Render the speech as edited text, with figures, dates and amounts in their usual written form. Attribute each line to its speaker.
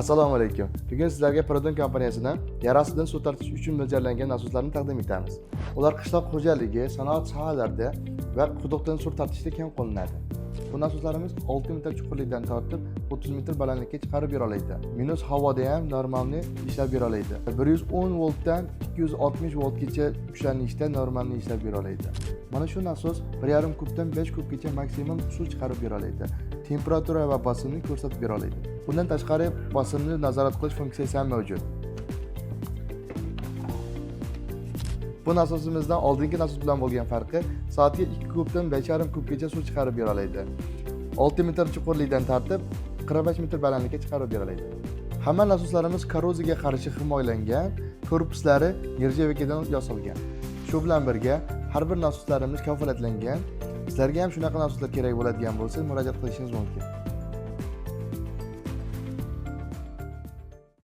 Speaker 1: Assalomu alaykum. Bugun sizlarga Prodon kompaniyasidan yer ostidan suv tortish uchun mo'ljallangan nasoslarni taqdim etamiz. Ular qishloq xo'jaligi, sanoat sohalarida va quduqdan suv tortishda keng qo'llanadi. Bu nasoslarimiz 6 metr chuqurlikdan tortib 30 metr balandlikka chiqarib bera oladi. Minus havoda ham normalni ishlab bera oladi. 110 voltdan 260 voltgacha kuchlanishda normalni ishlab bera oladi. Mana shu nasos 1,5 kubdan 5 kubgacha maksimum suv chiqarib bera oladi. Temperatura va bosimni ko'rsatib bera oladi. Bundan tashqari bosimni nazorat qilish funksiyasi ham mavjud. Bu nasosimizdan oldingi nasos bilan bo'lgan farqi soatga 2 kubdan 5,5 kubgacha suv chiqarib bera oladi. 6 metr chuqurlikdan tortib 45 metr balandlikka chiqarib bera oladi. Hamma nasoslarimiz korroziyaga qarshi himoyalangan, korpuslari nержавейкаdan yasalgan. Shu bilan birga har bir nasoslarimiz kafolatlangan. Sizlarga ham shunaqa nasoslar kerak bo'ladigan bo'lsa, murojaat qilishingiz mumkin.